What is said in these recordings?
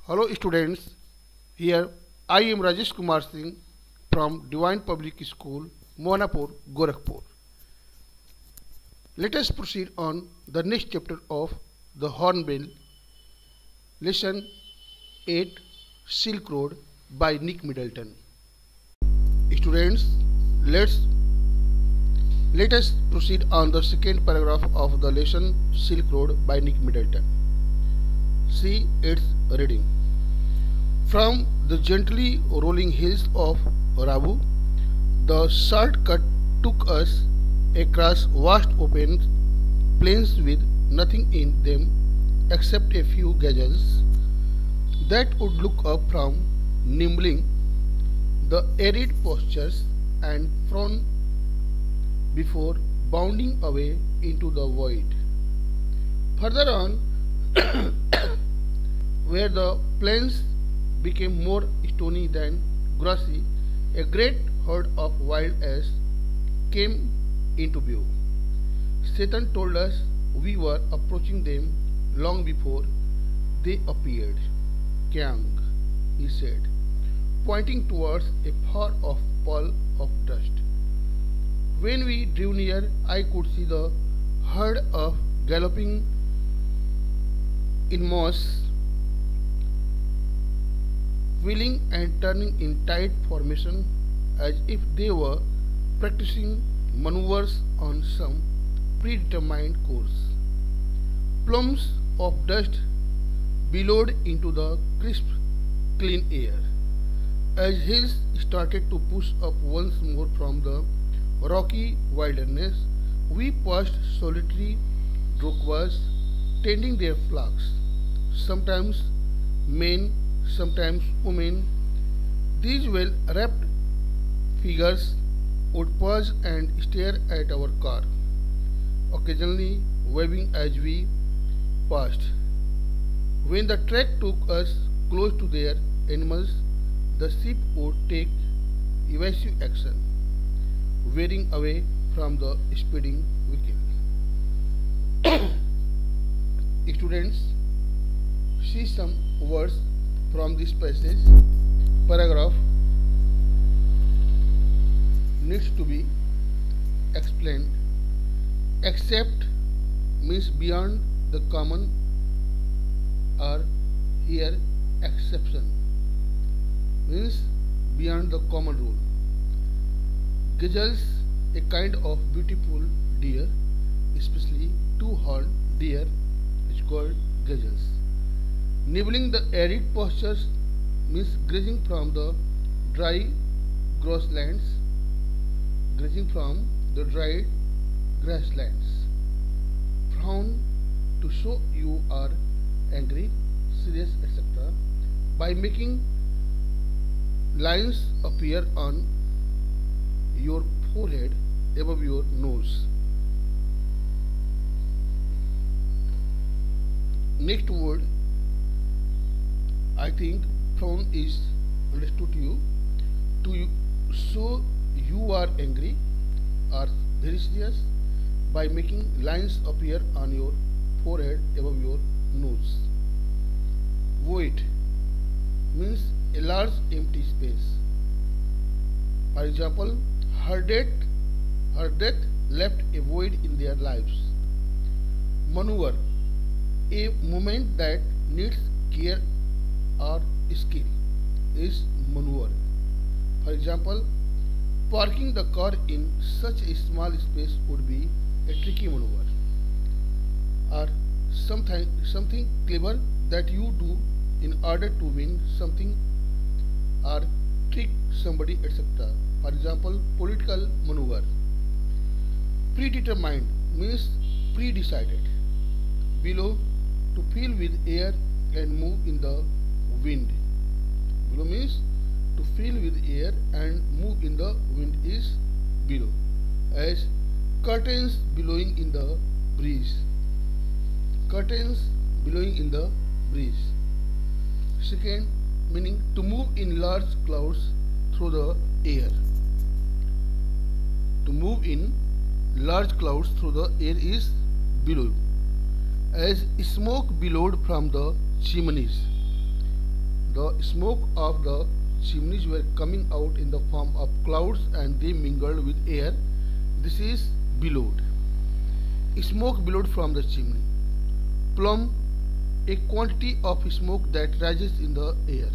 Hello students, here I am Rajesh Kumar Singh from Divine Public School, Mohanapur, Gorakhpur. Let us proceed on the next chapter of the Hornbill, lesson 8, Silk Road by Nick Middleton. Students, let's let us proceed on the second paragraph of the lesson Silk Road by Nick Middleton. See its reading. From the gently rolling hills of Rabu, the shortcut took us across vast open plains with nothing in them except a few gazelles that would look up from nibbling the arid pastures and frown before bounding away into the void. Further on, where the plains became more stony than grassy, a great herd of wild ass came into view. Satan told us we were approaching them long before they appeared. Kyang, he said, pointing towards a far off pall of dust. When we drew near, I could see the herd of galloping in moss, wheeling and turning in tight formation as if they were practicing maneuvers on some predetermined course. Plumes of dust billowed into the crisp, clean air. As hills started to push up once more from the rocky wilderness, we passed solitary droghwas tending their flocks, sometimes men, sometimes women. These well-wrapped figures would pause and stare at our car, occasionally waving as we passed. When the track took us close to their animals, the sheep would take evasive action, veering away from the speeding vehicle. Students, see some words from this passage. Paragraph needs to be explained. Except means beyond the common, or here exception means beyond the common rule. Gazelles, a kind of beautiful deer, especially two-horned deer, is called gazelles. Nibbling the arid pastures means grazing from the dry grasslands. Grazing from the dry grasslands. Frown, to show you are angry, serious, etc., by making lines appear on your forehead above your nose. Next word, I think frown is understood you. To show you are angry or very serious by making lines appear on your forehead above your nose. Void means a large empty space. For example, her death left a void in their lives. Maneuver, a movement that needs care or skill, is maneuver. For example, parking the car in such a small space would be a tricky maneuver, or something clever that you do in order to win something or trick somebody, etc. For example, political maneuver. Predetermined means pre-decided. Below, to fill with air and move in the wind. Below means to fill with air and move in the wind is below, as curtains billowing in the breeze. Curtains billowing in the breeze. Second meaning, to move in large clouds through the air. To move in large clouds through the air is below, as smoke billowed from the chimneys. the smoke of the chimneys were coming out in the form of clouds and they mingled with air. This is billowed. Smoke billowed from the chimney. Plume, a quantity of smoke that rises in the air.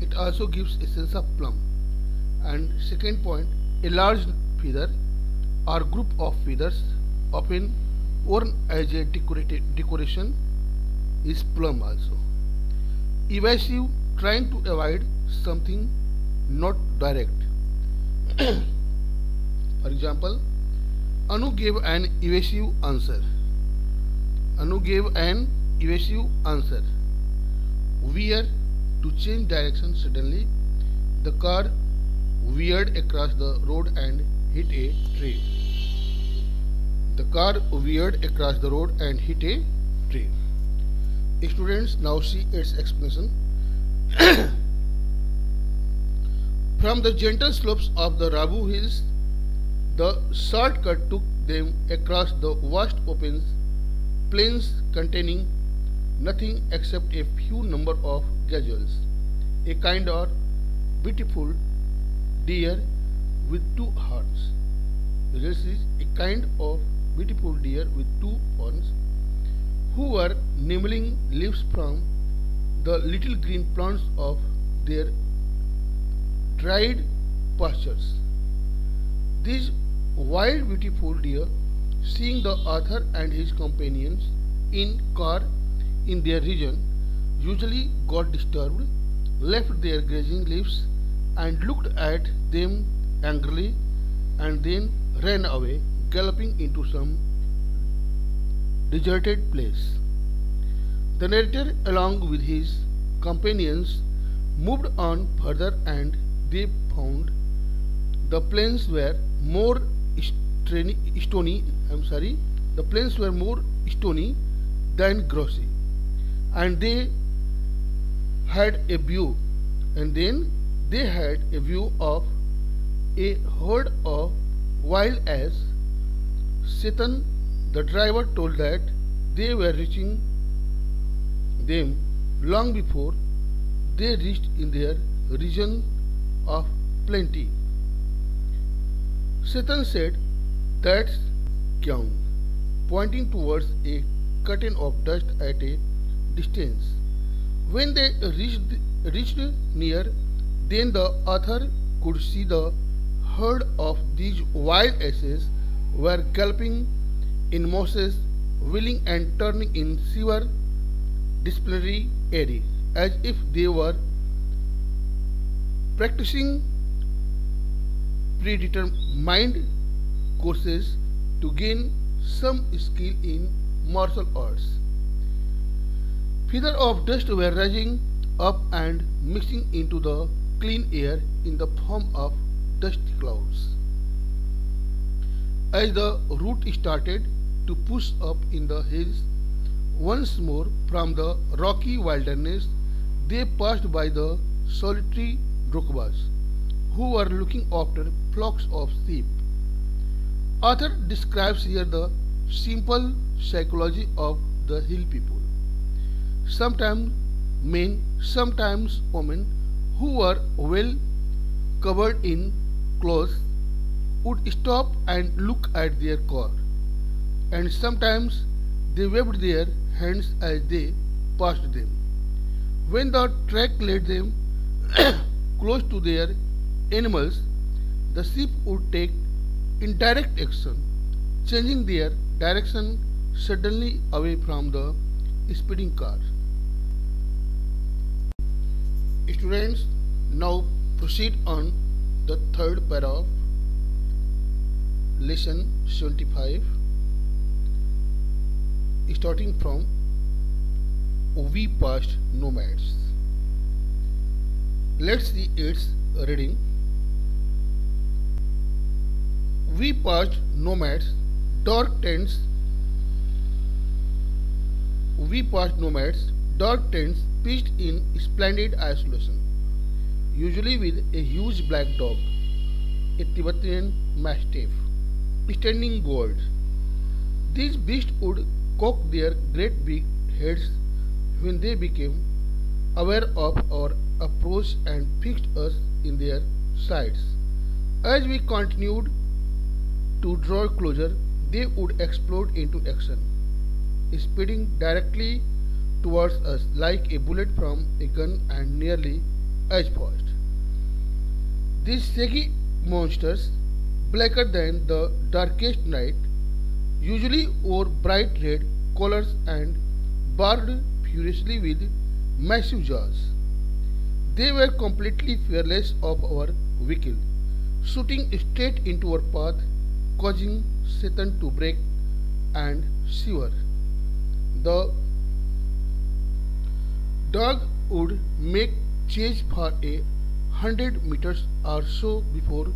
It also gives a sense of plum. And second point, a large feather or group of feathers often worn as a decoration is plum also. Evasive, trying to avoid something not direct. For example, Anu gave an evasive answer. Anu gave an evasive answer. Veer, to change direction suddenly. The car veered across the road and hit a tree. The car veered across the road and hit a tree. Students, now see its explanation. From the gentle slopes of the Rabu hills, the shortcut took them across the vast open plains containing nothing except a few number of gazelles, a kind of beautiful deer with two horns. This is a kind of beautiful deer with two horns, who were nibbling leaves from the little green plants of their dried pastures. These wild beautiful deer, seeing the author and his companions in car in their region, usually got disturbed, left their grazing leaves and looked at them angrily and then ran away, galloping into some deserted place. The narrator, along with his companions, moved on further and they found the plains were more stony than grassy, and they had a view of a herd of wild ass. Satan, the driver, told that they were reaching them long before they reached in their region of plenty. Satan said, "That's Kyaung," pointing towards a curtain of dust at a distance. When they reached near, then the author could see the herd of these wild asses were galloping in mosses, wheeling and turning in severe disciplinary array, as if they were practicing predetermined courses to gain some skill in martial arts. Feathers of dust were rising up and mixing into the clean air in the form of dusty clouds. As the route started to push up in the hills once more from the rocky wilderness, they passed by the solitary Drokbas, who were looking after flocks of sheep. Author describes here the simple psychology of the hill people. Sometimes men, sometimes women, who were well covered in clothes, would stop and look at their car, and sometimes they waved their hands as they passed them. When the track led them close to their animals, the sheep would take indirect action, changing their direction suddenly away from the speeding car. Students, now proceed on the third para of lesson 75, starting from "We passed nomads." Let's see its reading. We passed nomads, dark tents. We passed nomads, dark tents pitched in splendid isolation, usually with a huge black dog, a Tibetan mastiff, standing guard. These beasts would cock their great big heads when they became aware of our approach and fixed us in their sights. As we continued to draw closer, they would explode into action, speeding directly towards us like a bullet from a gun and nearly as fast. These shaggy monsters, blacker than the darkest night, usually wore bright red collars and barked furiously with massive jaws. They were completely fearless of our vehicle, shooting straight into our path, causing Satan to break and shiver. The dog would make chase for 100 meters or so before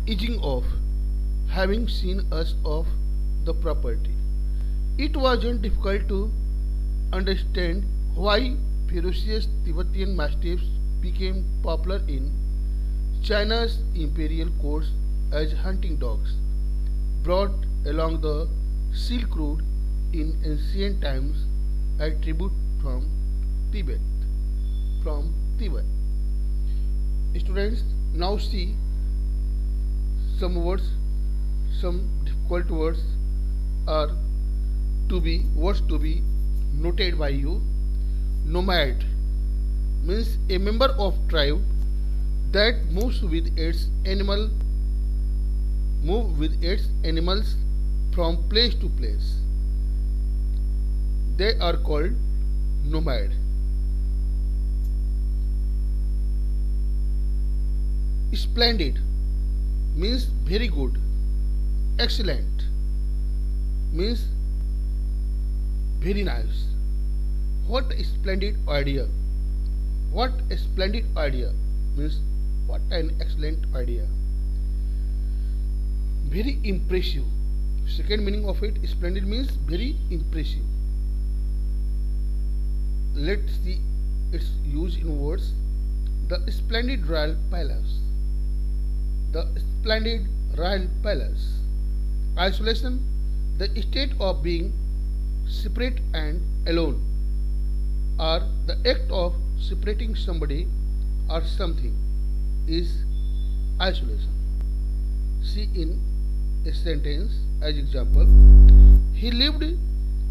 edging off, having seen us off the property. It wasn't difficult to understand why ferocious Tibetan Mastiffs became popular in China's imperial courts as hunting dogs, brought along the Silk Road in ancient times as tribute from Tibet. From Tibet. Students, now see some words, some difficult words are words to be noted by you. Nomad means a member of tribe that moves with its animals from place to place. They are called nomad. Splendid means very good. Excellent means very nice. What a splendid idea. What a splendid idea means what an excellent idea. Very impressive. Second meaning of it, splendid means very impressive. Let's see its use in words. The splendid royal palace. The splendid royal palace. Isolation, the state of being separate and alone, or the act of separating somebody or something is isolation. See in a sentence as example. He lived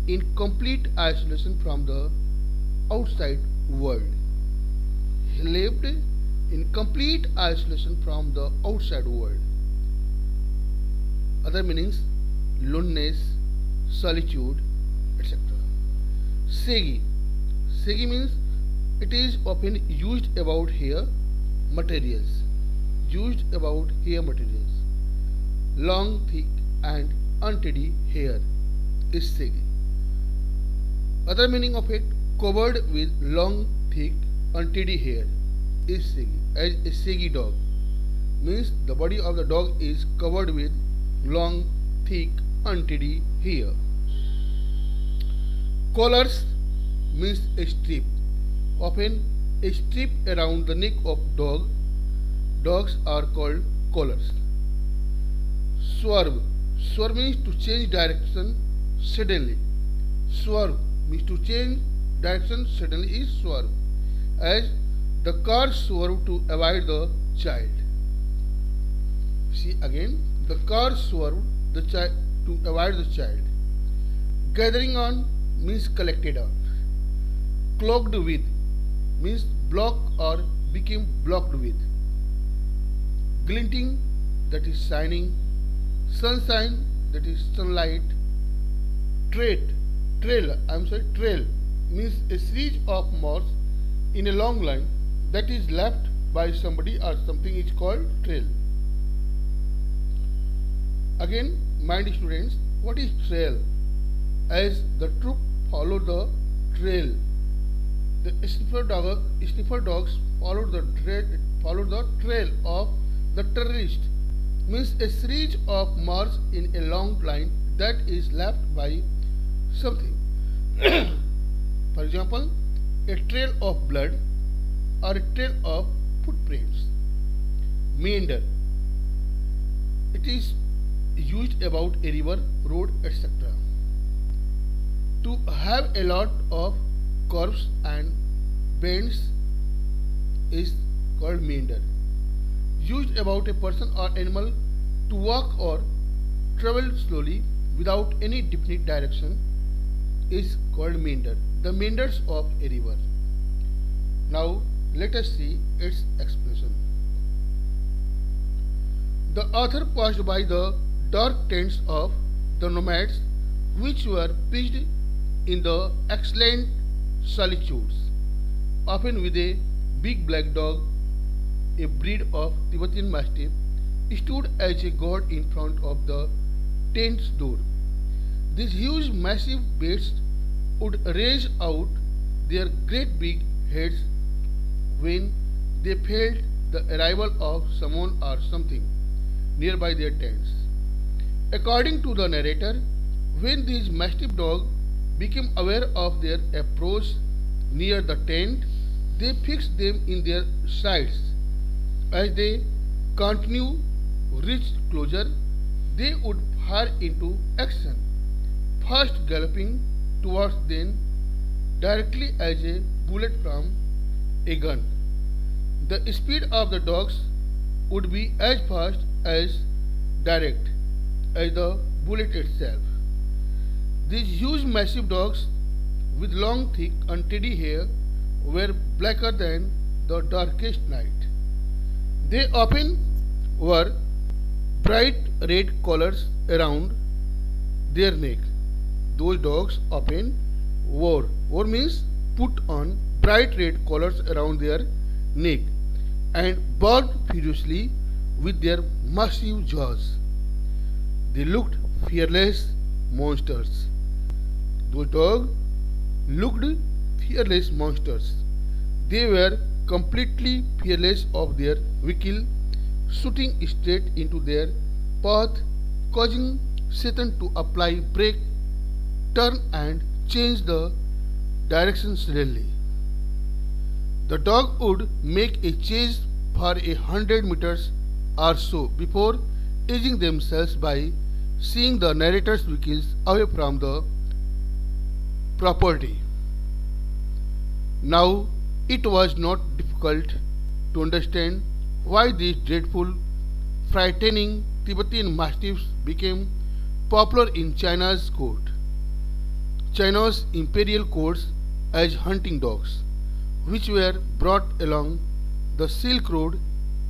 in complete isolation from the outside world. He lived in complete isolation from the outside world. Other meanings: loneliness, solitude, etc. Segi. Segi means it is often used about hair materials. Used about hair materials. Long, thick and untidy hair is segi. Other meaning of it: covered with long, thick, untidy hair is segi. As a segi dog means the body of the dog is covered with long, thick, untidy hair. Collars means a strip, often a strip around the neck of dog. Dogs are called collars. Swerve. Swerve means to change direction suddenly. Swerve means to change direction suddenly is swerve. As the car swerved to avoid the child. See again, the car swerved the child to avoid the child. Gathering on means collected on. Clogged with means block or became blocked with. Glinting, that is shining. Sunshine, that is sunlight. Trail means a series of marks in a long line that is left by somebody or something is called trail. Again, mind students, what is trail? As the troop follow the trail, the sniffer dogs follow the trail of the terrorist. Means a series of marks in a long line that is left by something. For example, a trail of blood or a trail of footprints. Meander. It is used about a river, road, etc. To have a lot of curves and bends is called meander. Used about a person or animal to walk or travel slowly without any definite direction is called meander. The meanders of a river. Now let us see its explanation. The author passed by the dark tents of the nomads which were pitched in the excellent solitudes, often with a big black dog, a breed of Tibetan Mastiff, stood as a guard in front of the tent's door. These huge massive beasts would raise out their great big heads when they felt the arrival of someone or something nearby their tents. According to the narrator, when these mastiff dogs became aware of their approach near the tent, they fixed them in their sights. As they continued reached closer, they would fire into action, first galloping towards them directly as a bullet from a gun. The speed of the dogs would be as fast as direct as the bullet itself. These huge massive dogs with long thick untidy hair were blacker than the darkest night. They often wore bright red collars around their neck. Those dogs often wore means put on bright red collars around their neck and barked furiously with their massive jaws. They looked fearless monsters. Those dogs looked fearless monsters. They were completely fearless of their vehicle, shooting straight into their path, causing Satan to apply brake, turn and change the direction suddenly. The dog would make a chase for 100 meters or so before edging themselves by seeing the narrator's vehicles away from the property. Now, it was not difficult to understand why these dreadful, frightening Tibetan Mastiffs became popular in China's court. China's imperial courts as hunting dogs, which were brought along the Silk Road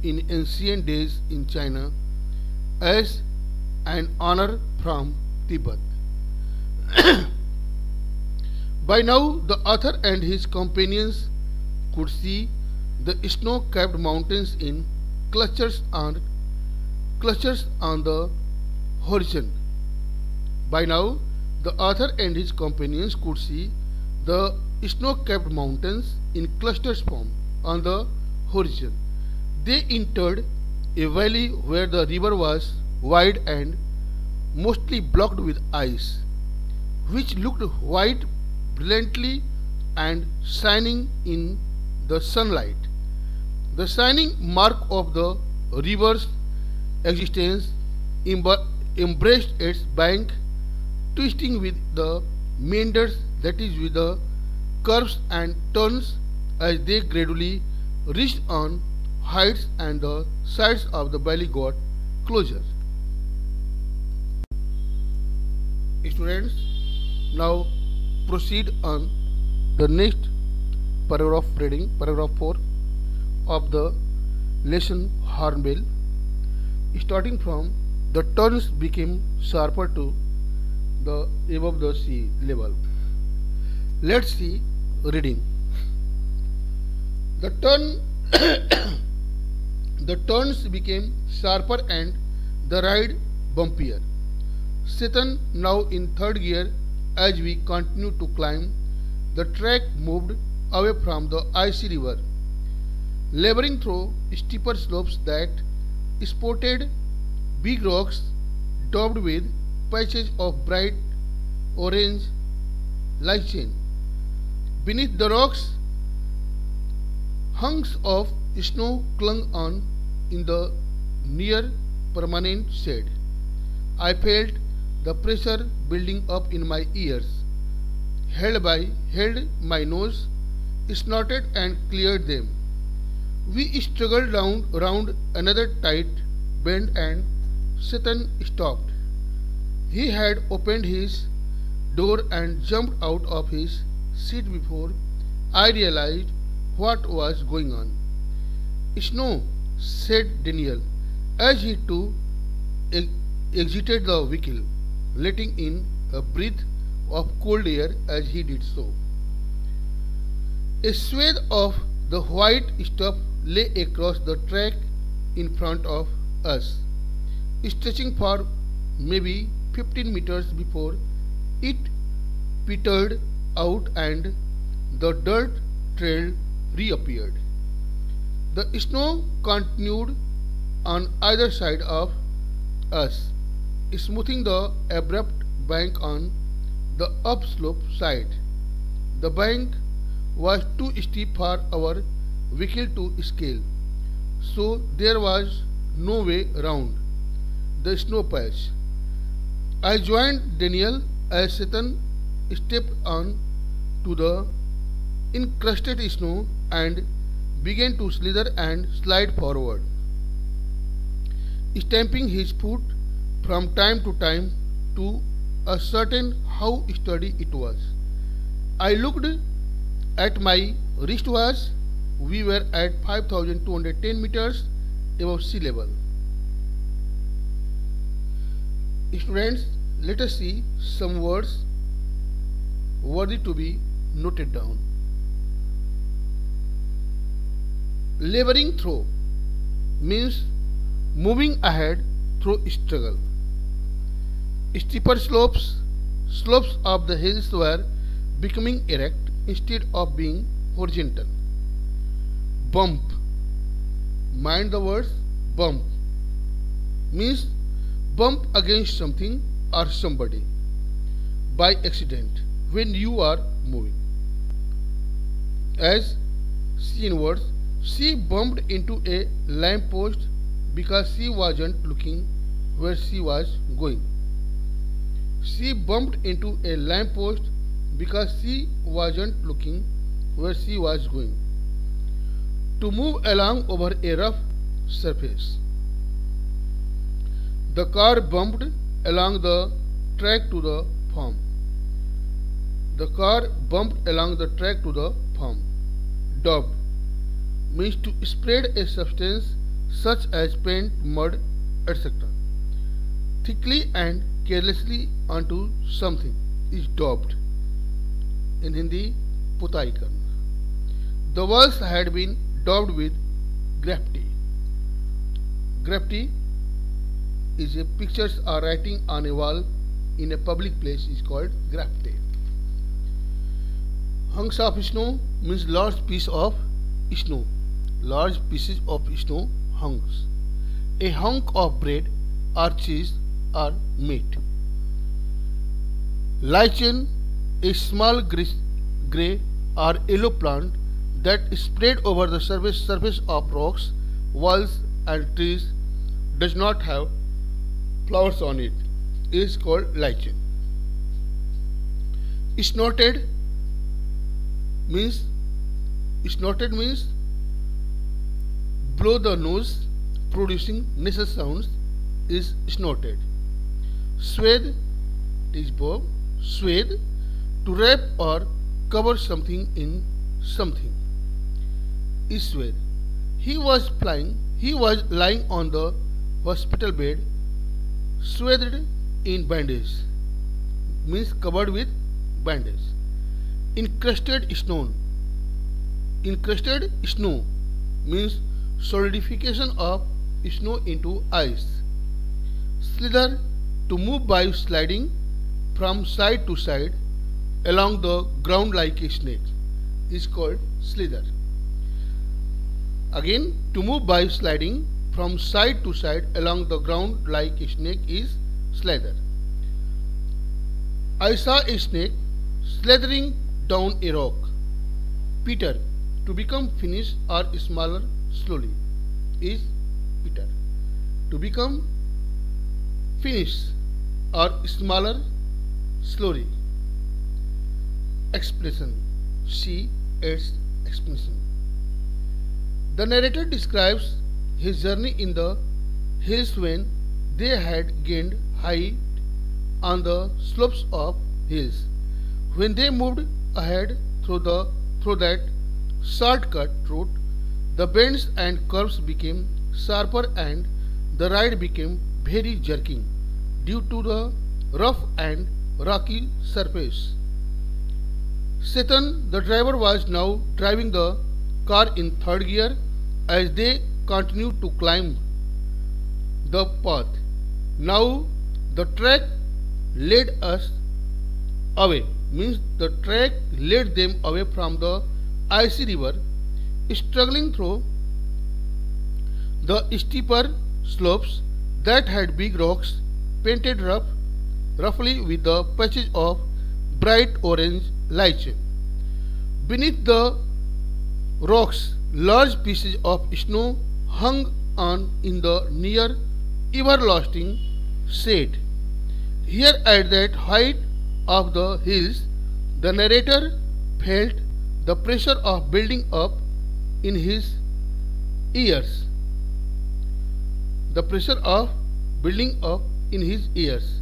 in ancient days in China as an honor from Tibet. By now, the author and his companions could see the snow-capped mountains in clusters on the horizon. By now, the author and his companions could see the snow-capped mountains in clusters form on the horizon. They entered a valley where the river was wide and mostly blocked with ice, which looked white brilliantly and shining in the sunlight. The shining mark of the river's existence embraced its bank, twisting with the meanders, that is, with the curves and turns as they gradually reached on heights and the sides of the valley got closer. Students, now proceed on the next paragraph reading, paragraph 4 of the lesson Hornbill. Starting from the turns became sharper to the above the sea level. Let's see reading. The turns became sharper and the ride bumpier. Satan now in third gear. As we continued to climb, the track moved away from the icy river, laboring through steeper slopes that sported big rocks daubed with patches of bright orange lichen. Beneath the rocks, hunks of snow clung on in the near permanent shade. I felt the pressure building up in my ears, held my nose snorted and cleared them. We struggled round another tight bend and Satan stopped. He had opened his door and jumped out of his seat before I realized what was going on. "Snow," said Daniel, as he too exited the vehicle, letting in a breath of cold air as he did so. A swathe of the white stuff lay across the track in front of us, stretching for maybe 15 meters before it petered out and the dirt trail reappeared. The snow continued on either side of us, smoothing the abrupt bank on the upslope side. The bank was too steep for our vehicle to scale, so there was no way round the snow patch. I joined Daniel as Satan stepped on to the encrusted snow and began to slither and slide forward, stamping his foot from time to time to ascertain how sturdy it was. I looked at my wristwatch. We were at 5,210 meters above sea level. Students, let us see some words worthy to be noted down. Laboring through means moving ahead through struggle. Steeper slopes of the hills were becoming erect instead of being horizontal. Bump, mind the words bump, means bump against something or somebody by accident when you are moving. As seen words, she bumped into a lamppost because she wasn't looking where she was going. She bumped into a lamppost because she wasn't looking where she was going. To move along over a rough surface. The car bumped along the track to the farm. The car bumped along the track to the farm. Daubed means to spread a substance such as paint, mud, etc. thickly and carelessly onto something is daubed. In Hindi, पुताई करना. The walls had been daubed with graffiti. Graffiti is a pictures or writing on a wall in a public place is called graffiti. Hunks of snow means large piece of snow. Large pieces of snow hunks. A hunk of bread or cheese or meat. Lichen, a small grey or yellow plant that is spread over the surface of rocks, walls and trees, does not have flowers on it, is called lichen. Snorted means blow the nose producing nasal sounds is snorted. Swathe is verb. Swathe, to wrap or cover something in something, is swathe. He was lying on the hospital bed, swathed in bandage, means covered with bandage. Encrusted snow means solidification of snow into ice. Slither, to move by sliding from side to side along the ground like a snake, is called slither. Again, to move by sliding from side to side along the ground like a snake is slither. I saw a snake slithering down a rock. Peter, to become finished or smaller slowly, is Peter. To become finished or smaller slowly. Expression, she adds explanation. The narrator describes his journey in the hills when they had gained height on the slopes of hills. When they moved ahead through that shortcut route, the bends and curves became sharper and the ride became very jerking due to the rough and rocky surface. Chetan, the driver, was now driving the car in third gear as they continued to climb the path. Now the track led us away, means the track led them away from the icy river, struggling through the steeper slopes that had big rocks painted roughly with the patches of bright orange light. Beneath the rocks, large pieces of snow hung on in the near everlasting shade. Here at that height of the hills, the narrator felt the pressure of building up in his ears. The pressure of building up in his ears.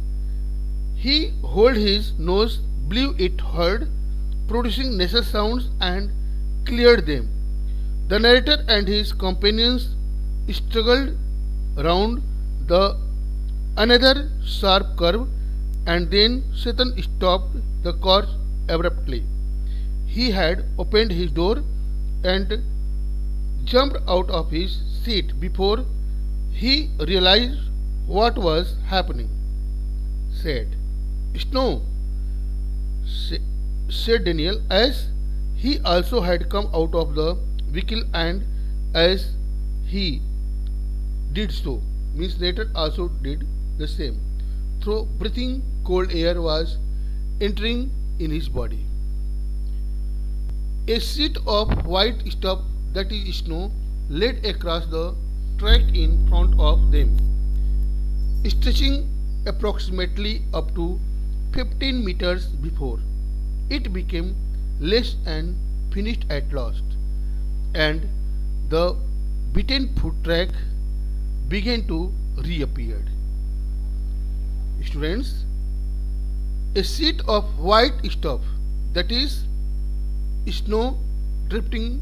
He held his nose, blew it hard, producing nasal sounds, and cleared them. The narrator and his companions struggled round another sharp curve, and then Chetan stopped the car abruptly. He had opened his door and jumped out of his seat before he realized what was happening. Snow, said Daniel, as he also had come out of the vehicle, and as he did so, means later also did the same. Through breathing cold air was entering in his body. A sheet of white stuff, that is snow, led across the track in front of them, stretching approximately up to 15 meters before it became less and finished at last, and the beaten foot track began to reappear. Students, a sheet of white stuff, that is snow drifting,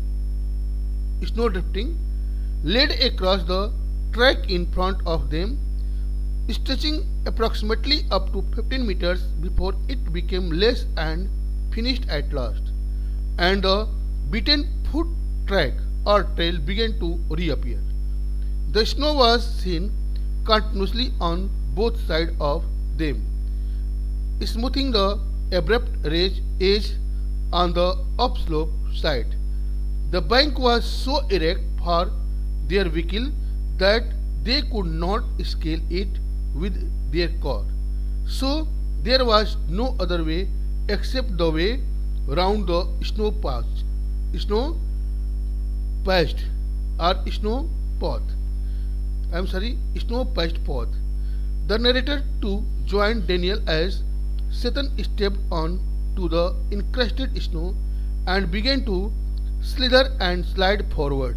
led across the track in front of them, stretching approximately up to 15 meters before it became less and finished at last, and the beaten foot track or trail began to reappear. The snow was seen continuously on both sides of them, smoothing the abrupt edge on the upslope side. The bank was so erect for their vehicle that they could not scale it with their car. So there was no other way except the way round the snow path path. The narrator too joined Daniel as Chetan stepped on to the encrusted snow and began to slither and slide forward,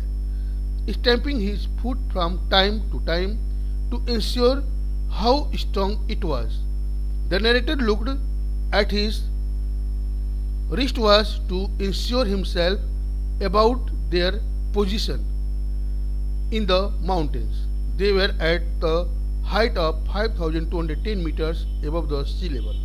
stamping his foot from time to time to ensure how strong it was. The narrator looked at his wristwatch to ensure himself about their position in the mountains. They were at the height of 5,210 meters above the sea level.